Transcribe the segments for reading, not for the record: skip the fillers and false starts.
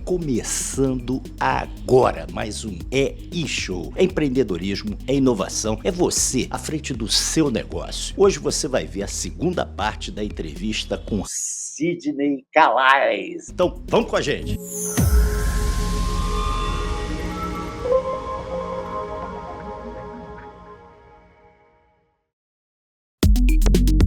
Começando agora mais um E-Show. É empreendedorismo, é inovação, é você à frente do seu negócio. Hoje você vai ver a segunda parte da entrevista com Sidney Calais. Então, vamos com a gente.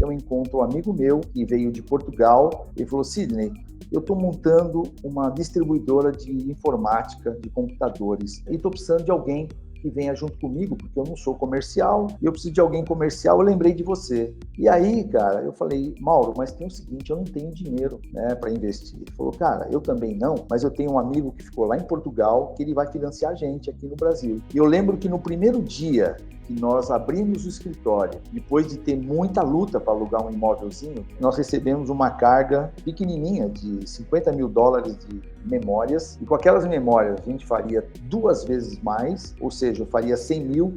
Eu encontro um amigo meu que veio de Portugal e falou: Sidney, eu estou montando uma distribuidora de informática, de computadores, e estou precisando de alguém que venha junto comigo, porque eu não sou comercial, e eu preciso de alguém comercial, eu lembrei de você. E aí, cara, eu falei: Mauro, mas tem o seguinte, eu não tenho dinheiro, né, para investir. Ele falou: cara, eu também não, mas eu tenho um amigo que ficou lá em Portugal, que ele vai financiar a gente aqui no Brasil. E eu lembro que no primeiro dia que nós abrimos o escritório, depois de ter muita luta para alugar um imóvelzinho, nós recebemos uma carga pequenininha de $50 mil de memórias, e com aquelas memórias a gente faria 2 vezes mais, ou seja, eu faria 100 mil,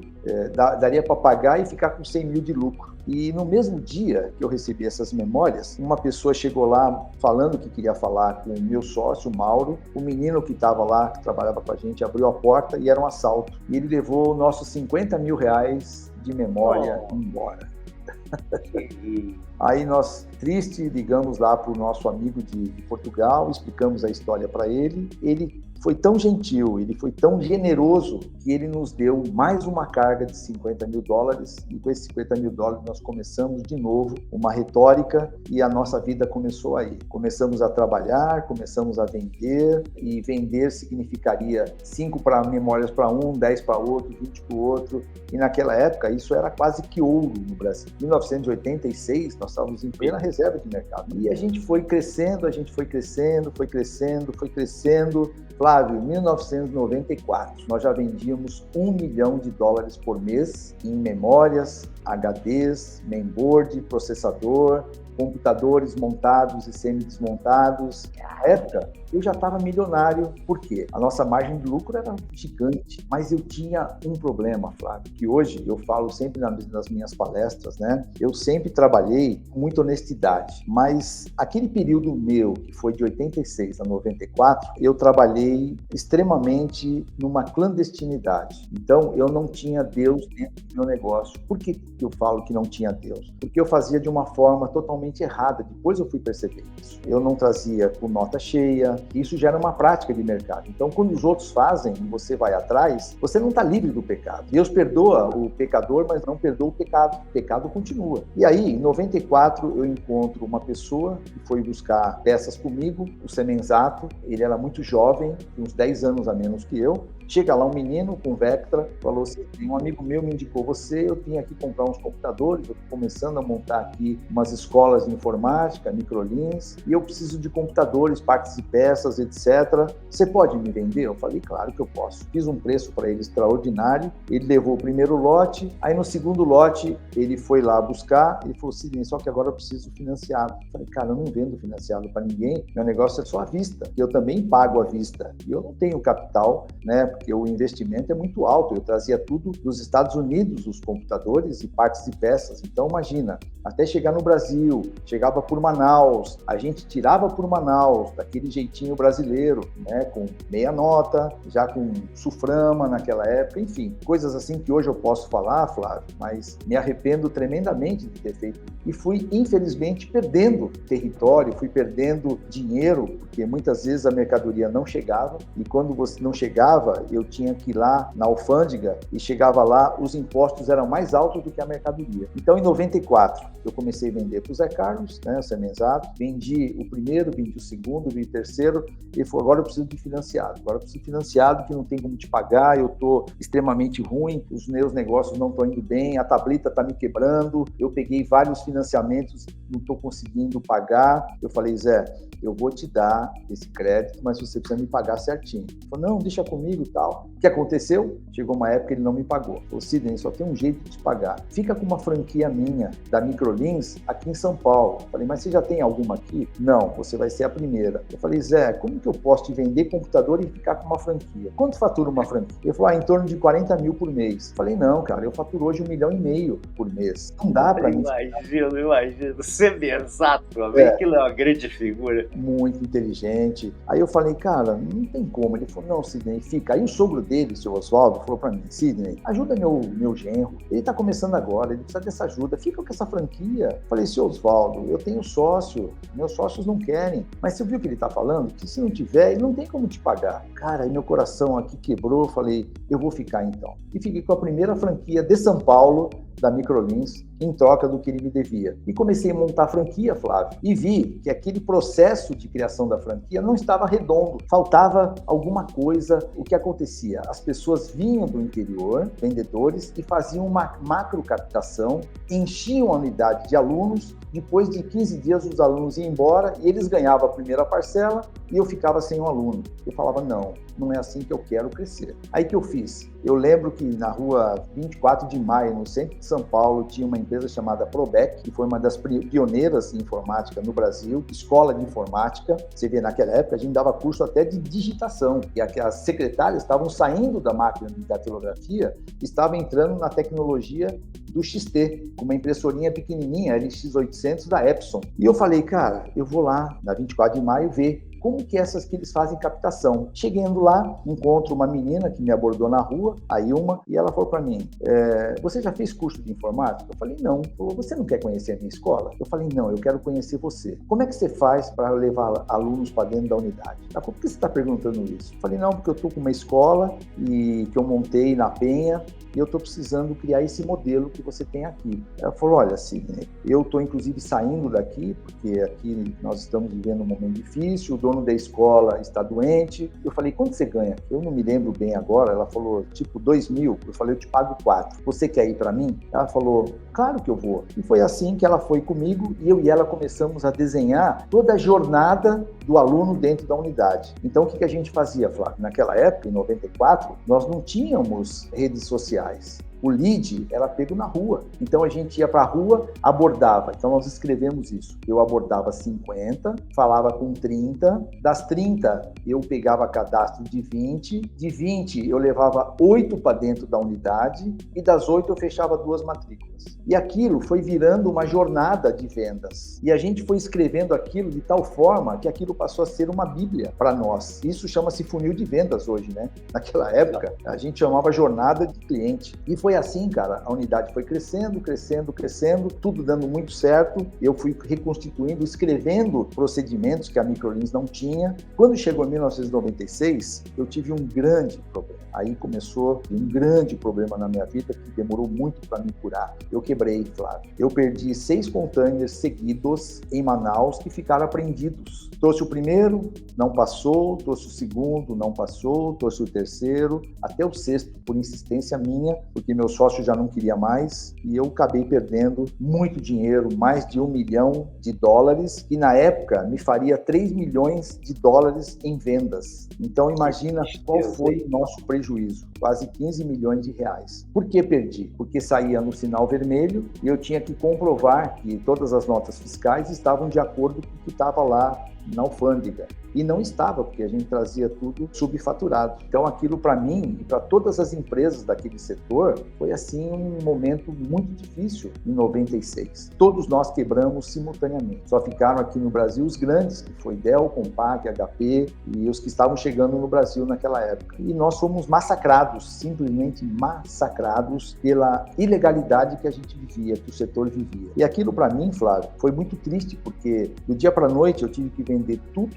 daria para pagar e ficar com 100 mil de lucro. E no mesmo dia que eu recebi essas memórias, uma pessoa chegou lá falando que queria falar com o meu sócio, o Mauro. O menino que estava lá, que trabalhava com a gente, abriu a porta e era um assalto. E ele levou nossos $50 mil de memória embora. Aí nós, triste, ligamos lá para o nosso amigo de Portugal, explicamos a história para ele. Ele foi tão gentil, ele foi tão generoso que ele nos deu mais uma carga de $50 mil, e com esses $50 mil nós começamos de novo uma retórica e a nossa vida começou aí. Começamos a trabalhar, começamos a vender, e vender significaria 5 memórias para um, 10 para outro, 20 para o outro, e naquela época isso era quase que ouro no Brasil. Em 1986 nós estávamos em plena reserva de mercado, e a gente foi crescendo, Flávio, em 1994, nós já vendíamos $1 milhão por mês em memórias, HDs, mainboard, processador, computadores montados e semi-desmontados. Na época, eu já estava milionário. Por quê? A nossa margem de lucro era gigante, mas eu tinha um problema, Flávio, que hoje eu falo sempre nas minhas palestras, né? Eu sempre trabalhei com muita honestidade, mas aquele período meu, que foi de 86 a 94, eu trabalhei extremamente numa clandestinidade. Então, eu não tinha Deus dentro do meu negócio. Por que eu falo que não tinha Deus? Porque eu fazia de uma forma totalmente errada. Depois eu fui perceber isso. Eu não trazia com nota cheia. Isso já era uma prática de mercado. Então, quando os outros fazem e você vai atrás, você não está livre do pecado. Deus perdoa o pecador, mas não perdoa o pecado. O pecado continua. E aí, em 94, eu encontro uma pessoa que foi buscar peças comigo, o Semenzato. Ele era muito jovem, uns 10 anos a menos que eu. Chega lá um menino com Vectra, falou assim: um amigo meu me indicou você, eu tinha aqui comprar uns computadores, eu estou começando a montar aqui umas escolas de informática, microlins, e eu preciso de computadores, partes e peças, etc. Você pode me vender? Eu falei: claro que eu posso. Fiz um preço para ele extraordinário, ele levou o primeiro lote, aí no segundo lote ele foi lá buscar, ele falou: Sidney, só que agora eu preciso financiado. Eu falei: cara, eu não vendo financiado para ninguém, meu negócio é só à vista, eu também pago à vista, e eu não tenho capital, né? Porque o investimento é muito alto. Eu trazia tudo dos Estados Unidos, os computadores e partes e peças. Então, imagina, até chegar no Brasil, chegava por Manaus, a gente tirava por Manaus, daquele jeitinho brasileiro, né? Com meia nota, já com suframa naquela época, enfim, coisas assim que hoje eu posso falar, Flávio, mas me arrependo tremendamente de ter feito. E fui, infelizmente, perdendo território, fui perdendo dinheiro, porque muitas vezes a mercadoria não chegava, e quando você não chegava, eu tinha que ir lá na alfândega, e chegava lá, os impostos eram mais altos do que a mercadoria. Então, em 94, eu comecei a vender para o Zé Carlos, né, o Semenzato, vendi o primeiro, vendi o segundo, vendi o terceiro, e ele falou: agora eu preciso de financiado, que não tem como te pagar, eu estou extremamente ruim, os meus negócios não estão indo bem, a tablita está me quebrando, eu peguei vários financiamentos, não estou conseguindo pagar. Eu falei: Zé, eu vou te dar esse crédito, mas você precisa me pagar certinho. Ele falou: não, deixa comigo, tal. O que aconteceu? Chegou uma época que ele não me pagou. Falou, Sidney, só tem um jeito de te pagar. Fica com uma franquia minha, da Microlins, aqui em São Paulo. Eu falei, mas você já tem alguma aqui? Não, você vai ser a primeira. Eu falei, Zé, como que eu posso te vender computador e ficar com uma franquia? Quanto fatura uma franquia? Ele falou, em torno de 40 mil por mês. Eu falei, não, cara, eu faturo hoje 1,5 milhão por mês. Não dá pra mim. Imagino. Você é exato, aquilo é uma grande figura. Muito inteligente. Aí eu falei, cara, não tem como. Ele falou, não, Sidney, fica. Aí o sogro dele, o seu Oswaldo, falou pra mim, Sidney, ajuda meu genro. Ele tá começando agora, ele precisa dessa ajuda. Fica com essa franquia. Eu falei, seu Oswaldo, eu tenho sócio. Meus sócios não querem. Mas você viu o que ele tá falando? Que se não tiver, ele não tem como te pagar. Cara, aí meu coração aqui quebrou. Eu falei, eu vou ficar então. E fiquei com a primeira franquia de São Paulo, da Microlins, em troca do que ele me devia. E comecei a montar a franquia, Flávio, e vi que aquele processo de criação da franquia não estava redondo, faltava alguma coisa. O que acontecia? As pessoas vinham do interior, vendedores, e faziam uma macro captação, enchiam a unidade de alunos, depois de 15 dias os alunos iam embora e eles ganhavam a primeira parcela e eu ficava sem um aluno. Eu falava, não é assim que eu quero crescer. Aí que eu fiz? Eu lembro que na rua 24 de Maio, no centro de São Paulo, tinha uma empresa chamada Probec, que foi uma das pioneiras em informática no Brasil, escola de informática. Você vê, naquela época, a gente dava curso até de digitação, e as secretárias estavam saindo da máquina de datilografia, estavam entrando na tecnologia do XT, com uma impressorinha pequenininha, LX800 da Epson. E eu falei, cara, eu vou lá na 24 de Maio ver como que eles fazem captação. Chegando lá, encontro uma menina que me abordou na rua, a Ilma, e ela falou para mim, você já fez curso de informática? Eu falei, não. Ela falou, você não quer conhecer a minha escola? Eu falei, não, eu quero conhecer você. Como é que você faz para levar alunos para dentro da unidade? Ela falou, por que você está perguntando isso? Eu falei, não, porque eu estou com uma escola que eu montei na Penha, e eu estou precisando criar esse modelo que você tem aqui. Ela falou, olha, Sidney, eu estou inclusive saindo daqui, porque aqui nós estamos vivendo um momento difícil, o dono da escola está doente. Eu falei, quanto você ganha? Eu não me lembro bem agora. Ela falou, tipo, 2 mil. Eu falei, eu te pago 4. Você quer ir para mim? Ela falou, claro que eu vou. E foi assim que ela foi comigo e eu e ela começamos a desenhar toda a jornada do aluno dentro da unidade. Então, o que a gente fazia, Flávio? Naquela época, em 94, nós não tínhamos redes sociais. O lead era pego na rua. Então, a gente ia para a rua, abordava. Então, nós escrevemos isso. Eu abordava 50, falava com 30. Das 30, eu pegava cadastro de 20. De 20, eu levava 8 para dentro da unidade. E das 8, eu fechava 2 matrículas. E aquilo foi virando uma jornada de vendas. E a gente foi escrevendo aquilo de tal forma que aquilo passou a ser uma bíblia para nós. Isso chama-se funil de vendas hoje, né? Naquela época, a gente chamava jornada de cliente. E foi assim, cara, a unidade foi crescendo, tudo dando muito certo. Eu fui reconstituindo, escrevendo procedimentos que a Microlins não tinha. Quando chegou em 1996, eu tive um grande problema. Aí começou um grande problema na minha vida que demorou muito para me curar. Eu quebrei, Flávio. Eu perdi 6 containers seguidos em Manaus que ficaram apreendidos. Trouxe o primeiro, não passou. Trouxe o segundo, não passou. Trouxe o terceiro, até o 6º, por insistência minha, porque meu sócio já não queria mais. E eu acabei perdendo muito dinheiro, mais de $1 milhão, e na época me faria $3 milhões em vendas. Então imagina qual foi o nosso prejuízo, quase 15 milhões de reais. Por que perdi? Porque saía no sinal vermelho e eu tinha que comprovar que todas as notas fiscais estavam de acordo com o que estava lá na alfândega. E não estava, porque a gente trazia tudo subfaturado. Então aquilo para mim e para todas as empresas daquele setor foi assim um momento muito difícil em 96. Todos nós quebramos simultaneamente. Só ficaram aqui no Brasil os grandes, que foi Dell, Compaq, HP e os que estavam chegando no Brasil naquela época. E nós fomos massacrados, simplesmente massacrados pela ilegalidade que a gente vivia, que o setor vivia. E aquilo para mim, Flávio, foi muito triste, porque do dia para a noite eu tive que vender tudo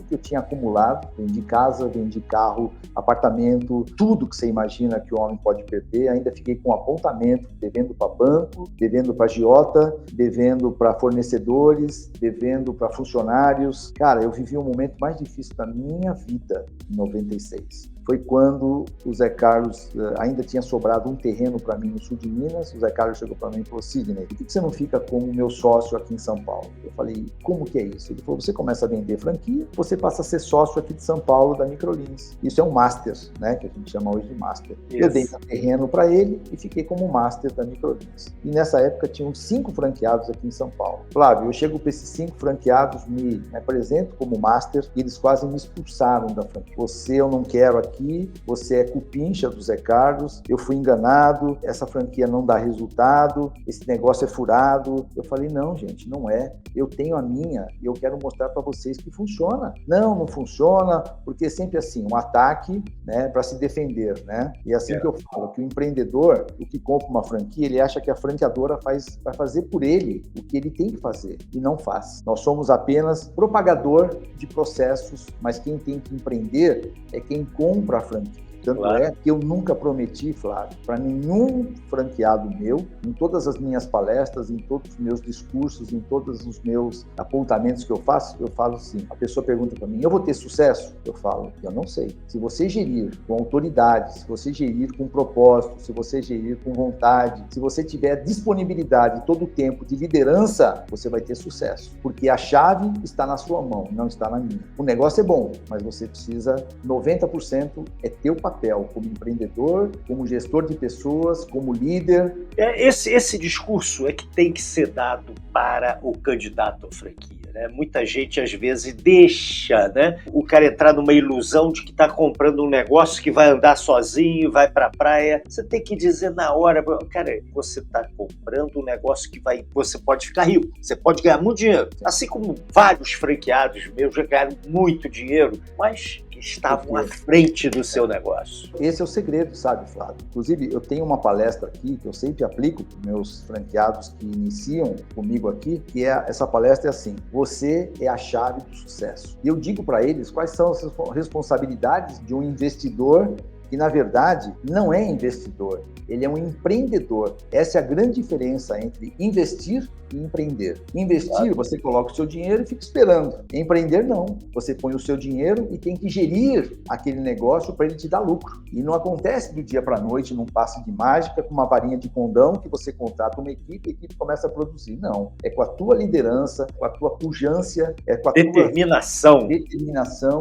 que eu tinha acumulado. Vendi casa, vendi carro, apartamento, tudo que você imagina que o homem pode perder. Ainda fiquei com apontamento, devendo para banco, devendo para agiota, devendo para fornecedores, devendo para funcionários. Cara, eu vivi um momento mais difícil da minha vida em 96. foi quando o Zé Carlos ainda tinha sobrado um terreno para mim no sul de Minas. O Zé Carlos chegou para mim e falou: Sidney, por que você não fica como meu sócio aqui em São Paulo? Eu falei: como que é isso? Ele falou: você começa a vender franquia, você passa a ser sócio aqui de São Paulo da Microlins. Isso é um master, né, que a gente chama hoje de master. Isso. Eu dei um terreno para ele e fiquei como master da Microlins. E nessa época tinham 5 franqueados aqui em São Paulo. Flávio, eu chego para esses 5 franqueados, me apresento como master e eles quase me expulsaram da franquia. Você, eu não quero aqui, você é cupincha do Zé Carlos, eu fui enganado, essa franquia não dá resultado, esse negócio é furado. Eu falei: não, gente, não é. Eu tenho a minha e eu quero mostrar para vocês que funciona. Não funciona, porque é sempre assim, um ataque, né, para se defender, né? E assim que eu falo, que o empreendedor, o que compra uma franquia, ele acha que a franqueadora vai fazer por ele o que ele tem que fazer, e não faz. Nós somos apenas propagador de processos, mas quem tem que empreender é quem compra a franquia. Tanto é que eu nunca prometi, Flávio, para nenhum franqueado meu, em todas as minhas palestras, em todos os meus discursos, em todos os meus apontamentos que eu faço, eu falo assim. A pessoa pergunta para mim: eu vou ter sucesso? Eu falo: eu não sei. Se você gerir com autoridade, se você gerir com propósito, se você gerir com vontade, se você tiver disponibilidade todo o tempo de liderança, você vai ter sucesso. Porque a chave está na sua mão, não está na minha. O negócio é bom, mas você precisa, 90% é teu papel como empreendedor, como gestor de pessoas, como líder. Esse discurso é que tem que ser dado para o candidato à franquia, né? Muita gente, às vezes, deixa, né, o cara entrar numa ilusão de que está comprando um negócio que vai andar sozinho, vai para a praia. Você tem que dizer na hora: cara, você está comprando um negócio que você pode ficar rico, você pode ganhar muito dinheiro. Assim como vários franqueados meus já ganharam muito dinheiro, mas estavam à frente do seu negócio. Esse é o segredo, sabe, Flávio? Inclusive, eu tenho uma palestra aqui que eu sempre aplico para meus franqueados que iniciam comigo aqui, que essa palestra é assim: você é a chave do sucesso. E eu digo para eles quais são as responsabilidades de um investidor que, na verdade, não é investidor, ele é um empreendedor. Essa é a grande diferença entre investir e empreender. Investir, você coloca o seu dinheiro e fica esperando. Empreender, não. Você põe o seu dinheiro e tem que gerir aquele negócio para ele te dar lucro. E não acontece do dia para a noite, num passe de mágica, com uma varinha de condão, que você contrata uma equipe e a equipe começa a produzir. Não. É com a tua liderança, com a tua pujança, é com a determinação,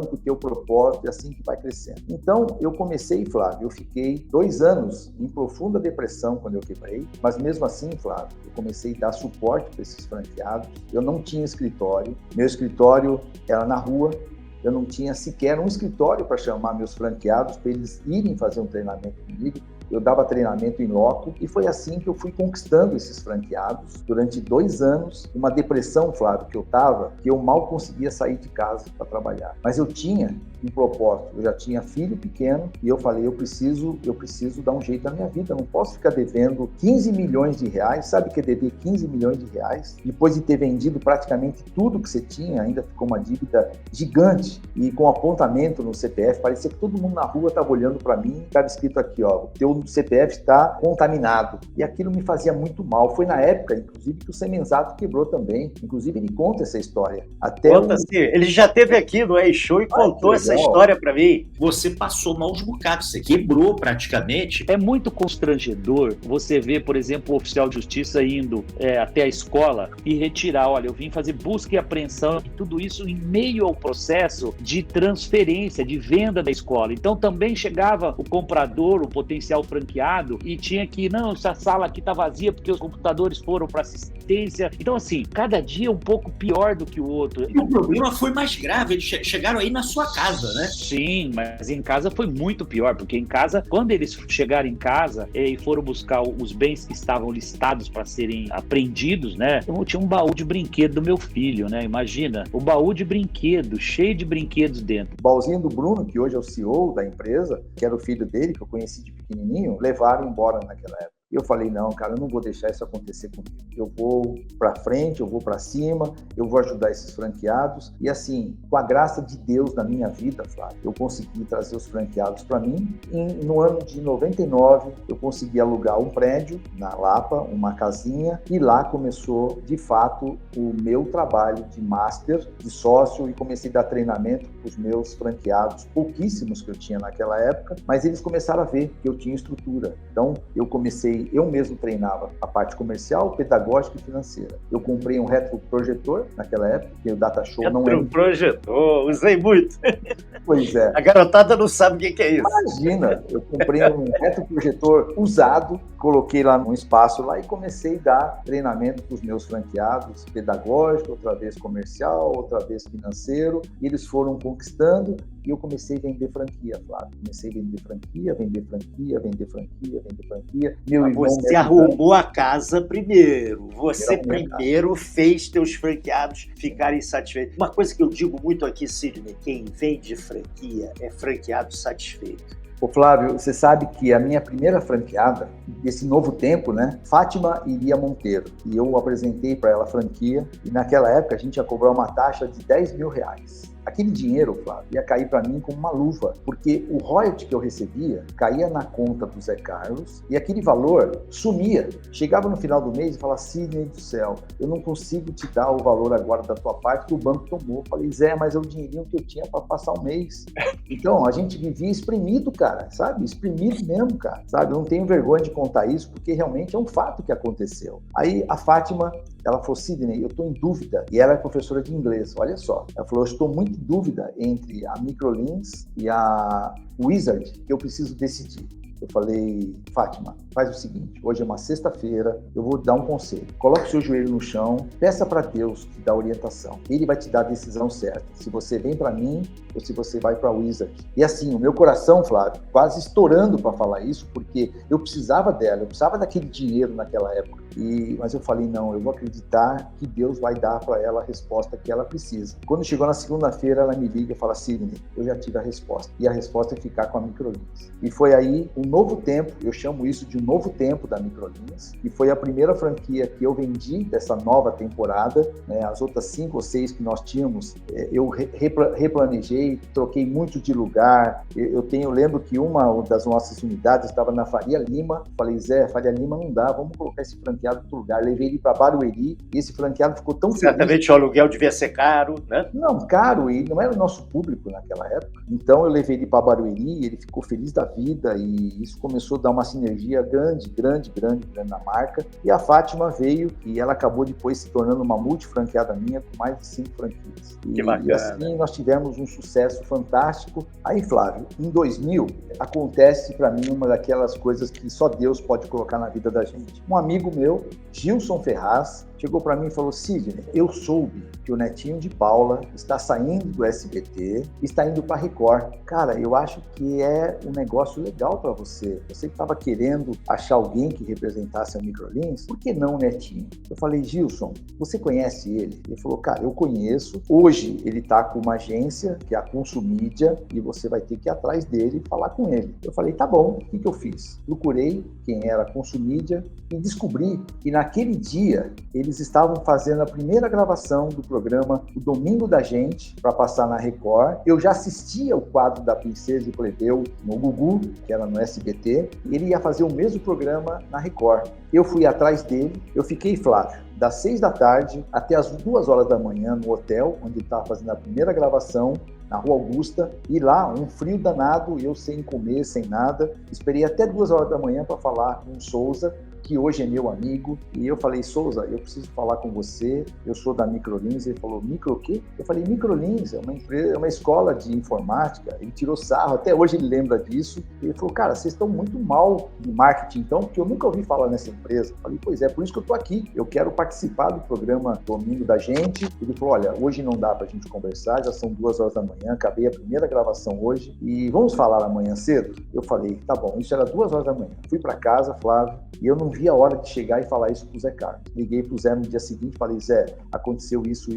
com o teu propósito, é assim que vai crescendo. Então, eu comecei, Flávio, eu fiquei 2 anos em profunda depressão quando eu quebrei, mas mesmo assim, Flávio, eu comecei a dar suporte para esses franqueados. Eu não tinha escritório, meu escritório era na rua, eu não tinha sequer um escritório para chamar meus franqueados para eles irem fazer um treinamento comigo. Eu dava treinamento em loco e foi assim que eu fui conquistando esses franqueados durante 2 anos. Uma depressão, Flávio, que eu estava, que eu mal conseguia sair de casa para trabalhar. Mas eu tinha um propósito, eu já tinha filho pequeno e eu falei: eu preciso dar um jeito na minha vida, eu não posso ficar devendo 15 milhões de reais. Sabe o que é dever 15 milhões de reais? Depois de ter vendido praticamente tudo que você tinha, ainda ficou uma dívida gigante e com apontamento no CPF, parecia que todo mundo na rua estava olhando para mim, estava escrito aqui: ó, o teu CPF está contaminado. E aquilo me fazia muito mal. Foi na época, inclusive, que o Semenzato quebrou também. Inclusive, ele conta essa história. Ele já esteve aqui no E-Show e contou essa história para mim. Você passou maus bocados, você quebrou praticamente. É muito constrangedor você ver, por exemplo, o oficial de justiça indo até a escola e retirar: olha, eu vim fazer busca e apreensão, e tudo isso em meio ao processo de transferência, de venda da escola. Então também chegava o comprador, o potencial franqueado, e tinha que: não, essa sala aqui tá vazia porque os computadores foram para assistência. Então, assim, cada dia um pouco pior do que o outro. E o problema foi mais grave, eles chegaram aí na sua casa, né? Sim, mas em casa foi muito pior, porque em casa, quando eles chegaram em casa e foram buscar os bens que estavam listados para serem apreendidos, né? Eu tinha um baú de brinquedo do meu filho, né? Imagina, um baú de brinquedo, cheio de brinquedos dentro. O baúzinho do Bruno, que hoje é o CEO da empresa, que era o filho dele, que eu conheci de pequenininho, levaram embora naquela época. Eu falei, não, cara, eu não vou deixar isso acontecer comigo. Eu vou para frente, eu vou para cima, eu vou ajudar esses franqueados. E assim, com a graça de Deus na minha vida, Flávio, eu consegui trazer os franqueados para mim. No ano de 99, eu consegui alugar um prédio na Lapa, uma casinha, e lá começou, de fato, o meu trabalho de master, de sócio, e comecei a dar treinamento para os meus franqueados, pouquíssimos que eu tinha naquela época, mas eles começaram a ver que eu tinha estrutura. Então, eu mesmo treinava a parte comercial, pedagógica e financeira. Eu comprei um retroprojetor naquela época, porque o Data Show não era... Retroprojetor, usei muito. Pois é. A garotada não sabe o que é isso. Imagina, eu comprei um retroprojetor usado, coloquei lá num espaço lá e comecei a dar treinamento para os meus franqueados, pedagógico, outra vez comercial, outra vez financeiro, e eles foram conquistando e eu comecei a vender franquia, Flávio. Comecei a vender franquia, vender franquia, vender franquia, vender franquia. Você arrumou a casa primeiro. Você primeiro fez teus franqueados ficarem satisfeitos. Uma coisa que eu digo muito aqui, Sidney, quem vende franquia é franqueado satisfeito. Ô Flávio, você sabe que a minha primeira franqueada, desse novo tempo, né? Fátima Iria Monteiro. E eu apresentei para ela a franquia e naquela época a gente ia cobrar uma taxa de R$10.000. Aquele dinheiro, Flávio, ia cair para mim como uma luva, porque o royalty que eu recebia caía na conta do Zé Carlos e aquele valor sumia. Chegava no final do mês e falava, Sidney do céu, eu não consigo te dar o valor agora da tua parte que o banco tomou. Falei, Zé, mas é o dinheirinho que eu tinha para passar o mês. Então, a gente vivia espremido, cara, sabe? Espremido mesmo, cara, sabe? Eu não tenho vergonha de contar isso, porque realmente é um fato que aconteceu. Aí a Fátima, ela falou, Sidney, eu estou em dúvida. E ela é professora de inglês, olha só. Ela falou, eu estou muito em dúvida entre a Microlins e a Wizard, que eu preciso decidir. Eu falei, Fátima, faz o seguinte, hoje é uma sexta-feira, eu vou dar um conselho. Coloque o seu joelho no chão, peça para Deus te dar orientação. Ele vai te dar a decisão certa. Se você vem para mim ou se você vai para a Wizard. E assim, o meu coração, Flávio, quase estourando para falar isso, porque eu precisava dela, eu precisava daquele dinheiro naquela época. Mas eu falei, não, eu vou acreditar que Deus vai dar para ela a resposta que ela precisa. Quando chegou na segunda-feira, ela me liga e fala, Sidney, eu já tive a resposta. E a resposta é ficar com a Microlins. E foi aí um novo tempo, eu chamo isso de um novo tempo da Microlins, e foi a primeira franquia que eu vendi dessa nova temporada, né? As outras 5 ou 6 que nós tínhamos, eu replanejei, troquei muito de lugar. Eu lembro que uma das nossas unidades estava na Faria Lima, falei, Zé, Faria Lima não dá, vamos colocar esse franqueado em outro lugar. Levei ele para Barueri, e esse franqueado ficou tão certamente feliz. O aluguel devia ser caro, né? Não, caro, e não era o nosso público naquela época. Então eu levei ele para Barueri, ele ficou feliz da vida, e isso começou a dar uma sinergia grande na marca. E a Fátima veio, e ela acabou depois se tornando uma multifranqueada minha, com mais de 5 franquias. Que bacana. E assim nós tivemos um sucesso fantástico. Aí, Flávio, em 2000, acontece para mim uma daquelas coisas que só Deus pode colocar na vida da gente. Um amigo meu, Gilson Ferraz, chegou para mim e falou, Sidney, eu soube que o netinho de Paula está saindo do SBT e está indo para Record. Cara, eu acho que é um negócio legal para você. Você que estava querendo achar alguém que representasse a Microlins, por que não o netinho? Eu falei, Gilson, você conhece ele? Ele falou, cara, eu conheço. Hoje ele está com uma agência, que é a Consumídia, e você vai ter que ir atrás dele e falar com ele. Eu falei, tá bom. O que eu fiz? Procurei quem era a Consumídia e descobri que naquele dia eles estavam fazendo a primeira gravação do programa O Domingo da Gente, para passar na Record. Eu já assistia o quadro da Princesa e Plebeu no Gugu, que era no SBT, e ele ia fazer o mesmo programa na Record. Eu fui atrás dele, eu fiquei, Flávio, das 6 da tarde até as 2 horas da manhã no hotel, onde ele estava fazendo a primeira gravação, na Rua Augusta, e lá, um frio danado, eu sem comer, sem nada. Esperei até 2 horas da manhã para falar com o Souza, que hoje é meu amigo, e eu falei, Souza, eu preciso falar com você, eu sou da Microlins. Ele falou, Micro o quê? Eu falei, Microlins é uma empresa, é uma escola de informática. Ele tirou sarro, até hoje ele lembra disso. Ele falou, cara, vocês estão muito mal de marketing, então, porque eu nunca ouvi falar nessa empresa. Eu falei, pois é, por isso que eu tô aqui, eu quero participar do programa Domingo da Gente. Ele falou, olha, hoje não dá pra gente conversar, já são 2 horas da manhã, acabei a primeira gravação hoje, e vamos falar amanhã cedo? Eu falei, tá bom, isso era 2 horas da manhã. Fui pra casa, Flávio, e eu não vi a hora de chegar e falar isso pro Zé Carlos. Liguei pro Zé no dia seguinte, falei, Zé, aconteceu isso.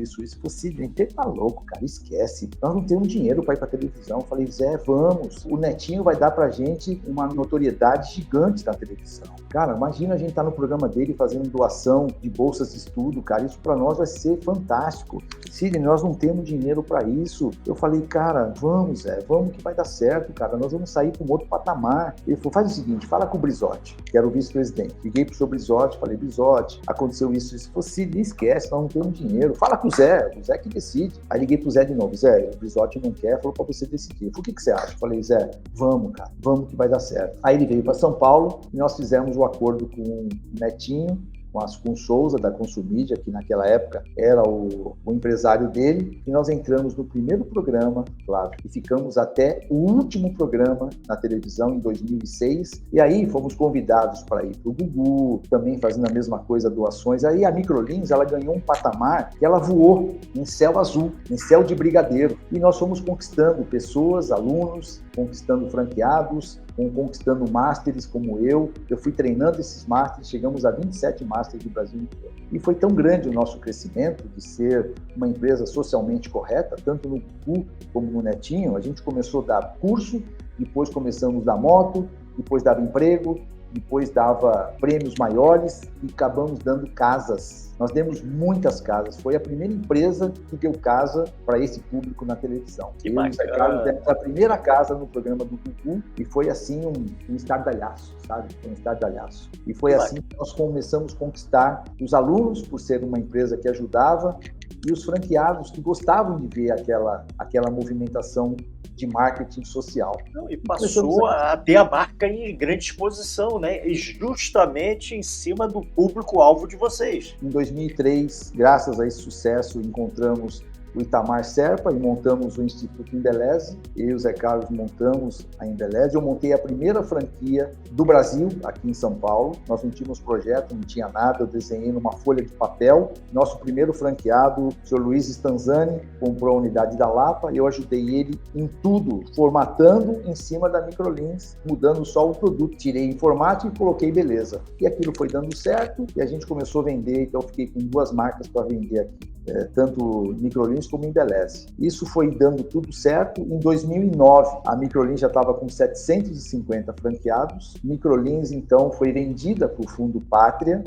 Sidney, você tá louco, cara, esquece. Nós não temos dinheiro para ir pra televisão. Falei, Zé, vamos. O Netinho vai dar pra gente uma notoriedade gigante na televisão. Cara, imagina a gente estar no programa dele fazendo doação de bolsas de estudo, cara, isso para nós vai ser fantástico. Sidney, nós não temos dinheiro para isso. Eu falei, cara, vamos, Zé, vamos que vai dar certo, cara, nós vamos sair para um outro patamar. Ele falou, faz o seguinte, fala com o Brizotti, que era o vice-presidente. Liguei pro seu Brizotti, falei, Brizotti, aconteceu isso. Ele falou, Sidney, esquece, nós não temos dinheiro. Fala com o Zé que decide. Aí liguei pro Zé de novo, Zé, o Brizotti não quer, falou para você decidir. Eu falei, o que você acha? Eu falei, Zé, vamos, cara, vamos que vai dar certo. Aí ele veio para São Paulo e nós fizemos o acordo com o Netinho, com o Souza, da Consumídia, que naquela época era o empresário dele, e nós entramos no primeiro programa, claro, e ficamos até o último programa na televisão em 2006, e aí fomos convidados para ir para o Gugu, também fazendo a mesma coisa, doações. Aí a Microlins, ela ganhou um patamar que ela voou em céu azul, em céu de brigadeiro, e nós fomos conquistando pessoas, alunos, conquistando franqueados, conquistando másteres como eu fui treinando esses másteres, chegamos a 27 másteres do Brasil inteiro. E foi tão grande o nosso crescimento de ser uma empresa socialmente correta, tanto no Gugu como no Netinho. A gente começou a dar curso, depois começamos a dar moto, depois dava emprego, depois dava prêmios maiores e acabamos dando casas. Nós demos muitas casas. Foi a primeira empresa que deu casa para esse público na televisão. Que eu e o Zé Carlos demos a primeira casa no programa do Gugu e foi assim um estardalhaço, sabe? Foi um estardalhaço. E foi assim que nós começamos a conquistar os alunos, por ser uma empresa que ajudava, e os franqueados que gostavam de ver aquela movimentação de marketing social. E passou a ter a marca em grande exposição, né? E justamente em cima do público-alvo de vocês. Em 2003, graças a esse sucesso, encontramos o Itamar Serpa e montamos o Instituto Embeleze. Eu e o Zé Carlos montamos a Embeleze. Eu montei a primeira franquia do Brasil, aqui em São Paulo. Nós não tínhamos projeto, não tinha nada. Eu desenhei numa folha de papel. Nosso primeiro franqueado, o senhor Luiz Stanzani, comprou a unidade da Lapa. Eu ajudei ele em tudo, formatando em cima da Microlins, mudando só o produto. Tirei informática e coloquei beleza. E aquilo foi dando certo e a gente começou a vender. Então eu fiquei com 2 marcas para vender aqui. Tanto Microlins como Embeleze. Isso foi dando tudo certo. Em 2009, a Microlins já estava com 750 franqueados. Microlins, então, foi vendida para o Fundo Pátria.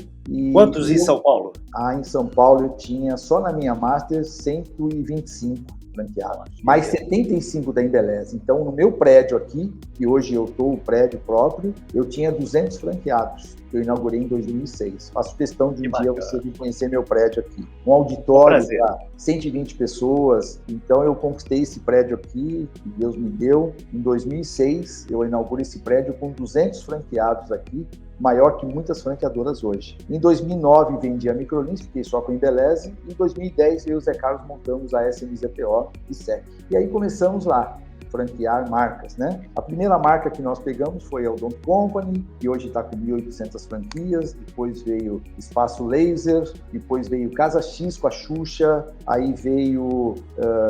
Quantos em São Paulo? Em São Paulo eu tinha, só na minha Master, 125 franqueados, mais 75 da Embeleze. Então, no meu prédio aqui, que hoje eu estou o prédio próprio, eu tinha 200 franqueados, que eu inaugurei em 2006. Faço questão de dia você vir conhecer meu prédio aqui. Um auditório para 120 pessoas. Então, eu conquistei esse prédio aqui, que Deus me deu. Em 2006, eu inauguro esse prédio com 200 franqueados aqui, maior que muitas franqueadoras hoje. Em 2009, vendi a Microlins, fiquei só com a Embeleze. Em 2010, eu e o Zé Carlos montamos a SMZPO e SEC. E aí começamos lá, franquear marcas, né? A primeira marca que nós pegamos foi a Odonto Company, que hoje está com 1.800 franquias. Depois veio Espaço Laser, depois veio Casa X com a Xuxa, aí veio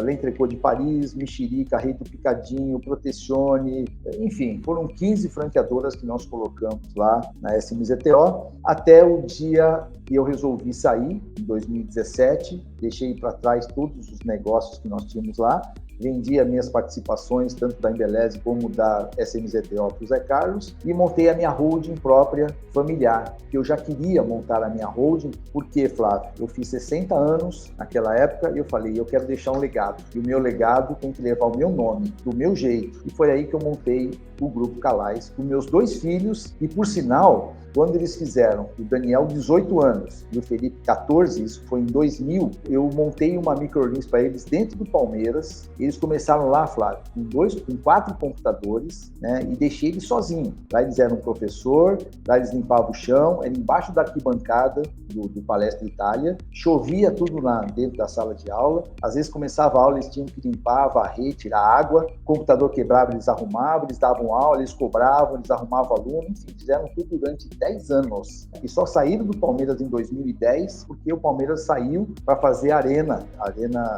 L'Entrecôte de Paris, Mexerica, Rei do Picadinho, Protecione, enfim, foram 15 franqueadoras que nós colocamos lá na SMZTO, até o dia que eu resolvi sair, em 2017, deixei para trás todos os negócios que nós tínhamos lá, vendi as minhas participações, tanto da Embeleze como da SMZTO para o Zé Carlos, e montei a minha holding própria familiar, que eu já queria montar a minha holding, porque, Flávio, eu fiz 60 anos naquela época e eu falei, eu quero deixar um legado, e o meu legado tem que levar o meu nome, do meu jeito, e foi aí que eu montei o Grupo Calais, com meus 2 filhos, e por sinal, quando eles fizeram, o Daniel 18 anos e o Felipe 14, isso foi em 2000, eu montei uma Microlins para eles dentro do Palmeiras. Eles começaram lá, Flávio, com 4 computadores, né, e deixei eles sozinhos. Lá eles eram professor, lá eles limpavam o chão, era embaixo da arquibancada do Palestra Itália, chovia tudo lá dentro da sala de aula, às vezes começava a aula, eles tinham que limpar, varrer, tirar água, o computador quebrava, eles arrumavam, eles davam davam aula, eles cobravam, eles arrumavam aluno, enfim, fizeram tudo durante 10 anos. E só saíram do Palmeiras em 2010 porque o Palmeiras saiu para fazer Arena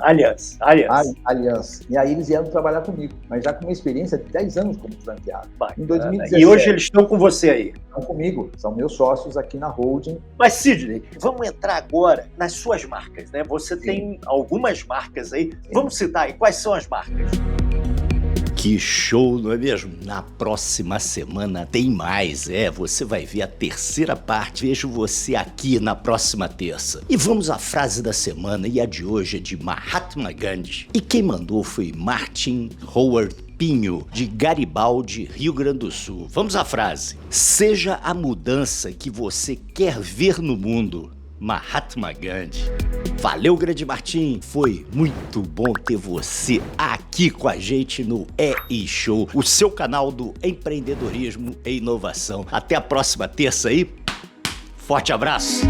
Allianz. E aí eles vieram trabalhar comigo, mas já com uma experiência de 10 anos como franqueado. Em 2017, e hoje eles estão com você aí? Estão comigo, são meus sócios aqui na holding. Mas Sidney, vamos entrar agora nas suas marcas, né? Você Sim. tem algumas marcas aí. Sim. Vamos citar aí, quais são as marcas? Que show, não é mesmo? Na próxima semana tem mais, você vai ver a terceira parte. Vejo você aqui na próxima terça. E vamos à frase da semana, e a de hoje é de Mahatma Gandhi. E quem mandou foi Martin Howard Pinho, de Garibaldi, Rio Grande do Sul. Vamos à frase. Seja a mudança que você quer ver no mundo. Mahatma Gandhi. Valeu, grande Martim. Foi muito bom ter você aqui com a gente no E-Show, o seu canal do empreendedorismo e inovação. Até a próxima terça aí. Forte abraço.